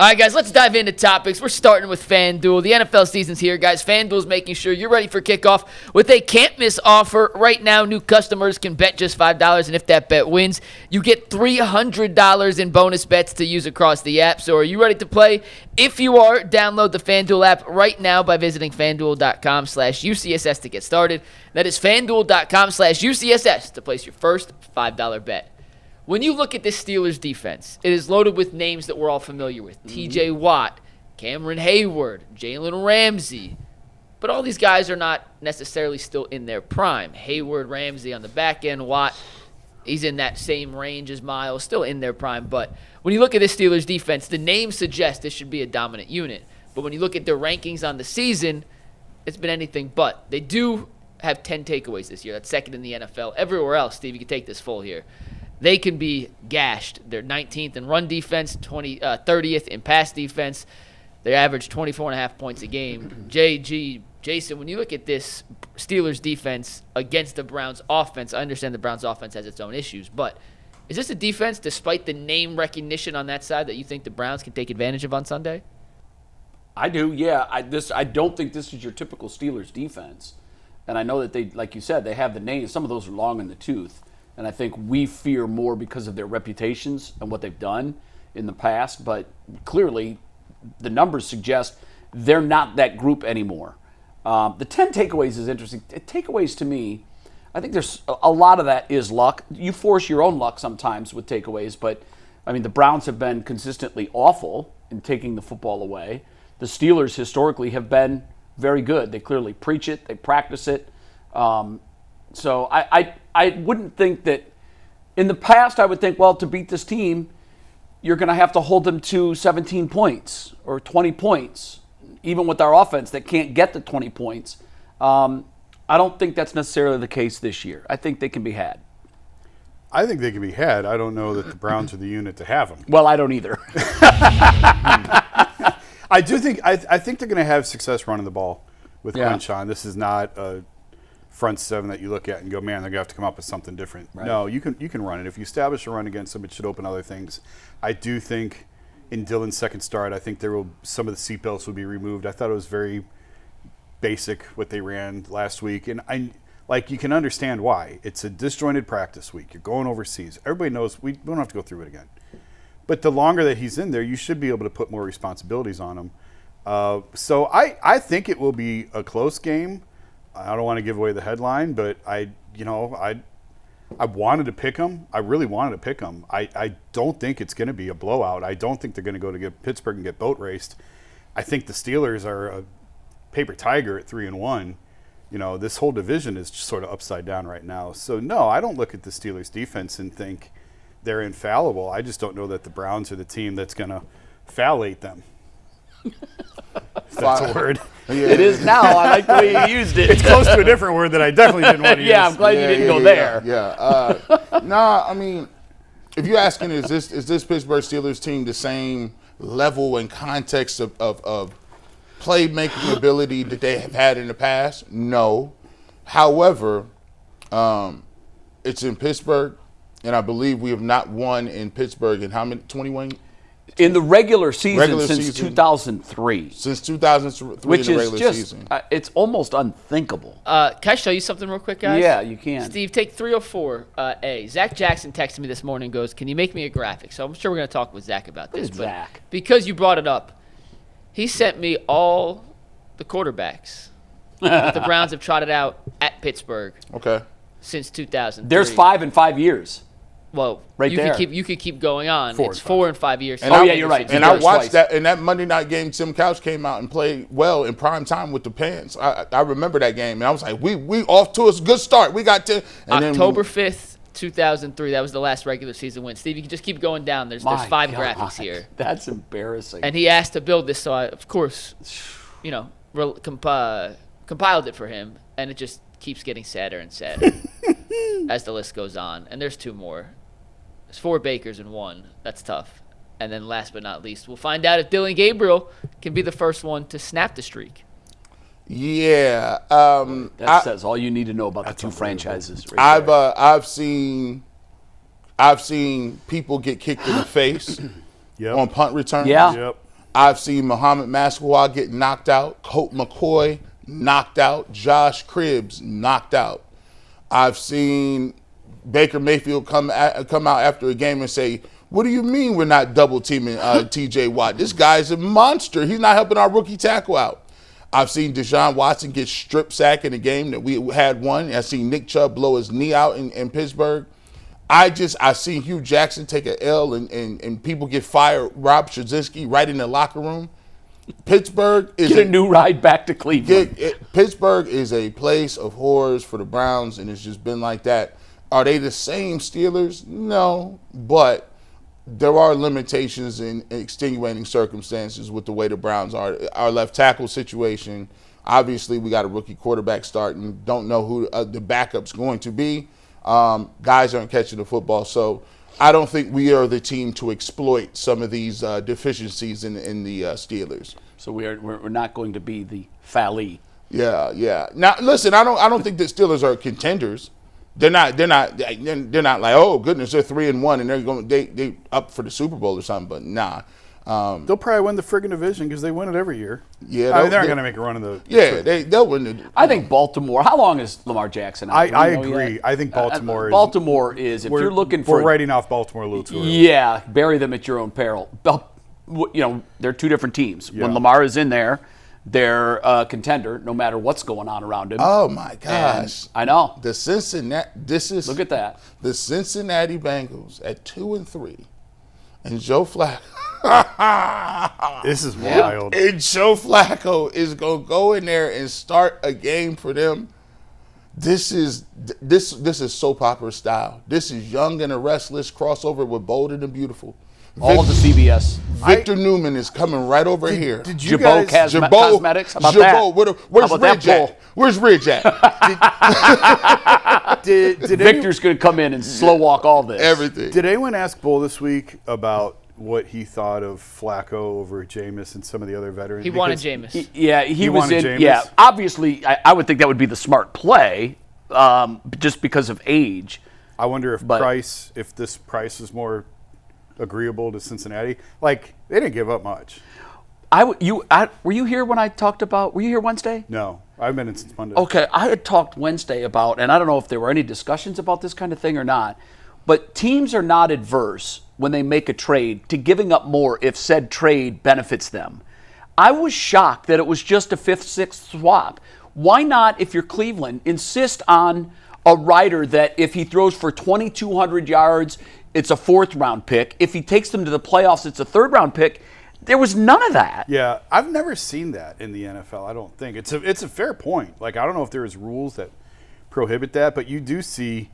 All right, guys, let's dive into topics. We're starting with FanDuel. The NFL season's here, guys. FanDuel's making sure you're ready for kickoff with a can't-miss offer. Right now, new customers can bet just $5, and if that bet wins, you get $300 in bonus bets to use across the app. So are you ready to play? If you are, download the FanDuel app right now by visiting FanDuel.com/UCSS to get started. That is FanDuel.com/UCSS to place your first $5 bet. When you look at this Steelers defense, it is loaded with names that we're all familiar with. TJ Watt, Cameron Hayward, Jalen Ramsey. But all these guys are not necessarily still in their prime. Hayward, Ramsey on the back end, Watt, he's in that same range as Miles, still in their prime. But when you look at this Steelers defense, the names suggest this should be a dominant unit. But when you look at their rankings on the season, it's been anything but. They do have 10 takeaways this year. That's second in the NFL. Everywhere else, Steve, you can take this full here. They can be gashed. They're 19th in run defense, 30th in pass defense. They average 24.5 points a game. Jason, when you look at this Steelers defense against the Browns offense, I understand the Browns offense has its own issues, but is this a defense, despite the name recognition on that side, that you think the Browns can take advantage of on Sunday? I do, yeah. I don't think this is your typical Steelers defense. And I know that they, like you said, they have the names. Some of those are long in the tooth. And I think we fear more because of their reputations and what they've done in the past. But clearly, the numbers suggest they're not that group anymore. The 10 takeaways is interesting. Takeaways to me, I think there's a lot of that is luck. You force your own luck sometimes with takeaways. But, I mean, the Browns have been consistently awful in taking the football away. The Steelers historically have been very good. They clearly preach it. They practice it. So I wouldn't think that in the past I would think, well, to beat this team, you're going to have to hold them to 17 points or 20 points, even with our offense that can't get to 20 points. I don't think that's necessarily the case this year. I think they can be had. I think they can be had. I don't know that the Browns are the unit to have them. Well, I don't either. I think they're going to have success running the ball with Quinshon. This is not a front seven that you look at and go, man, they're going to have to come up with something different. Right. No, you can run it. If you establish a run against them, it should open other things. I do think in Dillon's second start, I think some of the seatbelts will be removed. I thought it was very basic what they ran last week. And you can understand why. It's a disjointed practice week. You're going overseas. Everybody knows we don't have to go through it again. But the longer that he's in there, you should be able to put more responsibilities on him. So I think it will be a close game. I don't want to give away the headline, but I wanted to pick them. I really wanted to pick them. I don't think it's going to be a blowout. I don't think they're going to go to get Pittsburgh and get boat raced. I think the Steelers are a paper tiger at 3-1. This whole division is just sort of upside down right now. So no, I don't look at the Steelers defense and think they're infallible. I just don't know that the Browns are the team that's going to phallate them. That's a word. Yeah. It is now. I like the way you used it. It's close to a different word that I definitely didn't want to use. Yeah, I'm glad you didn't go there. Nah, I mean, if you're asking, is this Pittsburgh Steelers team the same level and context of playmaking ability that they have had in the past? No. However, it's in Pittsburgh, and I believe we have not won in Pittsburgh in how many? 21. In the regular season since 2003. Since 2003 which in the is regular just, season. It's almost unthinkable. Can I show you something real quick, guys? Yeah, you can. Steve, take 304A. Zach Jackson texted me this morning and goes, can you make me a graphic? So I'm sure we're going to talk with Zach about this. But Zach? Because you brought it up, he sent me all the quarterbacks that the Browns have trotted out at Pittsburgh since 2003. There's 5 in 5 years. Well, right there. You could keep going on. 4 and 5 years. And you're right. And I watched that in that Monday night game. Tim Couch came out and played well in prime time with the Pants. I remember that game, and I was like, we off to a good start. We got to October 5th, 2003. That was the last regular season win. Steve, you can just keep going down. There's 5 graphics here. That's embarrassing. And he asked to build this, so I, of course, compiled it for him, and it just keeps getting sadder and sadder as the list goes on. And there's 2 more. There's 4 Bakers and 1. That's tough. And then last but not least, we'll find out if Dillon Gabriel can be the first one to snap the streak. Yeah. That says all you need to know about the 2 franchises. Right I've seen people get kicked in the face on punt returns. Yeah. I've seen Muhammad Massawa get knocked out, Colt McCoy knocked out, Josh Cribbs knocked out. I've seen Baker Mayfield come out after a game and say, "What do you mean we're not double teaming T.J. Watt? This guy's a monster. He's not helping our rookie tackle out." I've seen Deshaun Watson get strip sacked in a game that we had won. I've seen Nick Chubb blow his knee out in Pittsburgh. I seen Hugh Jackson take an L and people get fired. Rob Straczynski right in the locker room. Pittsburgh is Get a new ride back to Cleveland. Pittsburgh is a place of horrors for the Browns, and it's just been like that. Are they the same Steelers? No, but there are limitations in extenuating circumstances with the way the Browns are. Our left tackle situation, obviously we got a rookie quarterback starting. Don't know who the backup's going to be. Guys aren't catching the football, so I don't think we are the team to exploit some of these deficiencies in the Steelers. So we're not going to be the Fally. Yeah. Now listen, I don't think the Steelers are contenders. They're not like, oh goodness, they're 3-1 and they up for the Super Bowl or something. But nah. They'll probably win the friggin' division because they win it every year. Yeah, I mean, they're not going to make a run in the. Yeah, they'll win. I think Baltimore. How long is Lamar Jackson out? I agree. I think Baltimore is. Baltimore is. If you're looking for, we're writing off Baltimore a little too early. Yeah, bury them at your own peril. They're two different teams. Yeah. When Lamar is in there, they're a contender no matter what's going on around him. Oh my gosh! And I know the Cincinnati. Look at that. The Cincinnati Bengals at 2-3, and Joe Flacco. This is wild. And Joe Flacco is gonna go in there and start a game for them. This is soap opera style. This is Young and the Restless crossover with Bold and the Beautiful. All of the CBS. Victor Newman is coming right over here. Did you Jabot guys? Cosmetics. How about that? Where's How about Ridge that at? Where's Ridge at? Did Victor's going to come in and slow walk all this. Everything. Did anyone ask Bull this week about what he thought of Flacco over Jameis and some of the other veterans? He wanted Jameis. He was wanted in. Jameis? Yeah, obviously, I would think that would be the smart play, just because of age. I wonder if this price is more agreeable to Cincinnati. Like, they didn't give up much. Were you here when I talked about? Were you here Wednesday? No, I've been in since Monday. Okay, I had talked Wednesday about, and I don't know if there were any discussions about this kind of thing or not, but teams are not adverse when they make a trade to giving up more if said trade benefits them. I was shocked that it was just a 5th, 6th swap. Why not, if you're Cleveland, insist on a rider that if he throws for 2,200 yards, it's a 4th-round pick. If he takes them to the playoffs, it's a 3rd-round pick. There was none of that. Yeah, I've never seen that in the NFL, I don't think. It's a fair point. Like, I don't know if there's rules that prohibit that, but you do see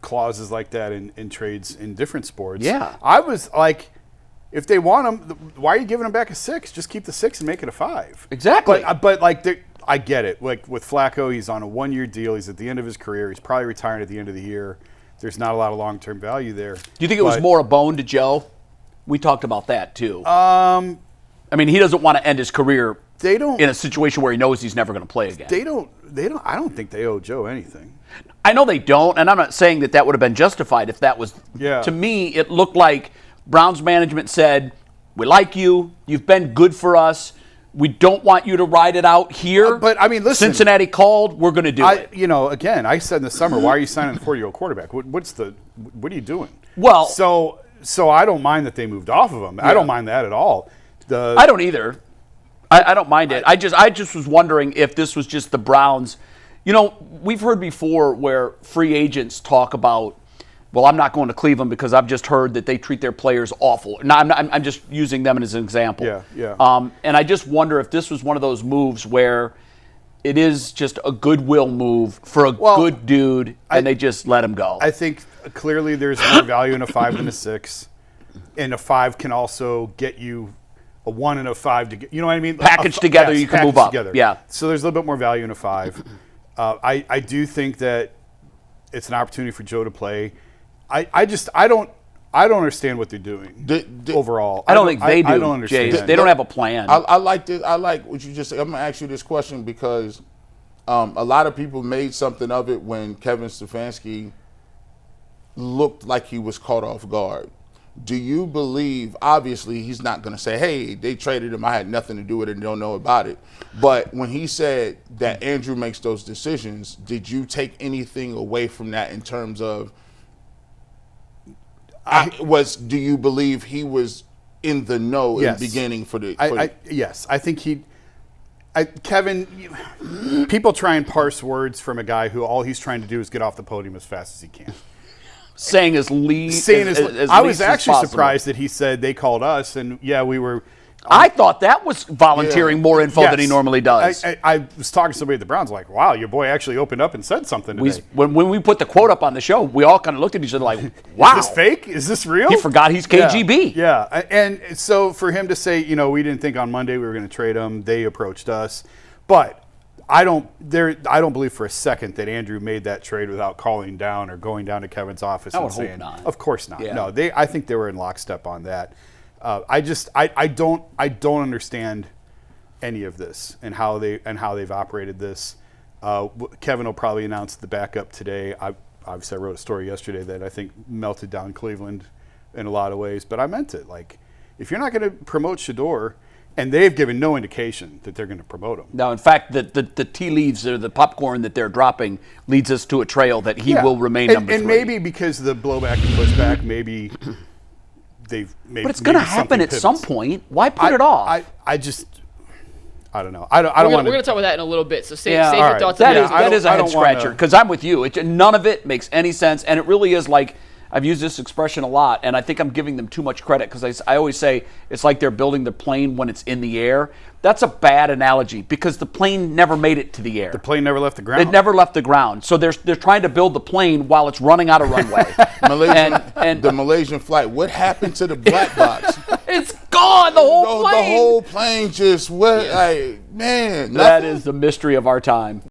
clauses like that in trades in different sports. Yeah. I was like, if they want him, why are you giving him back a 6? Just keep the 6 and make it a 5. Exactly. But like, I get it. Like, with Flacco, he's on a 1-year deal. He's at the end of his career. He's probably retiring at the end of the year. There's not a lot of long-term value there. Do you think it was more a bone to Joe? We talked about that too. I mean, he doesn't want to end his career in a situation where he knows he's never going to play again. They don't. I don't think they owe Joe anything. I know they don't, and I'm not saying that would have been justified if that was. Yeah. To me, it looked like Browns management said, "We like you. You've been good for us. We don't want you to ride it out here." But I mean, listen. Cincinnati called. We're going to do it. Again, I said in the summer, why are you signing a 40-year-old quarterback? What are you doing? Well, so I don't mind that they moved off of him. Yeah. I don't mind that at all. I don't either. I don't mind it. I just was wondering if this was just the Browns. We've heard before where free agents talk about, well, I'm not going to Cleveland because I've just heard that they treat their players awful. No, I'm just using them as an example. Yeah. And I just wonder if this was one of those moves where it is just a goodwill move for a good dude, and they just let him go. I think clearly there's more value in a 5 than a 6, and a 5 can also get you a 1 and a 5 to get. You know what I mean? Packaged together, you can move up. Together. Yeah. So there's a little bit more value in a 5. I do think that it's an opportunity for Joe to play. I don't understand what they're doing overall. I don't think they do. I don't understand. Jay. They don't have a plan. I like this. I like what you just said. I'm gonna ask you this question because a lot of people made something of it when Kevin Stefanski looked like he was caught off guard. Do you believe, obviously he's not going to say, hey, they traded him, I had nothing to do with it and don't know about it. But when he said that Andrew makes those decisions, did you take anything away from that in terms of, do you believe he was in the know in the beginning for the yes, I think Kevin, people try and parse words from a guy who all he's trying to do is get off the podium as fast as he can. Saying as least as I was actually surprised that he said they called us, and we were. I thought that was volunteering more info than he normally does. I was talking to somebody at the Browns, like, wow, your boy actually opened up and said something today. When we put the quote up on the show, we all kind of looked at each other like, wow. Is this fake? Is this real? He forgot he's KGB. Yeah. And so for him to say, we didn't think on Monday we were going to trade him, they approached us. But I don't believe for a second that Andrew made that trade without calling down or going down to Kevin's office and saying, hope not. Of course not. Yeah. No, I think they were in lockstep on that. I don't understand any of this and how they've operated this. Kevin will probably announce the backup today. Obviously I wrote a story yesterday that I think melted down Cleveland in a lot of ways, but I meant it. Like, if you're not going to promote Shador, and they've given no indication that they're going to promote him. No, in fact, the tea leaves or the popcorn that they're dropping leads us to a trail that he will remain number 3. And maybe because of the blowback and pushback, maybe they've made. But it's going to happen at some point. Why put it off? I don't know. I don't want to. We're going to talk about that in a little bit. So save your right. thoughts. That is a head scratcher because I'm with you. None of it makes any sense, and it really is like. I've used this expression a lot, and I think I'm giving them too much credit because I always say it's like they're building the plane when it's in the air. That's a bad analogy because the plane never made it to the air. The plane never left the ground. It never left the ground. So they're trying to build the plane while it's running out of runway. The Malaysian flight. What happened to the black box? It's gone. The whole plane. The whole plane just went. Like, man. That is the mystery of our time.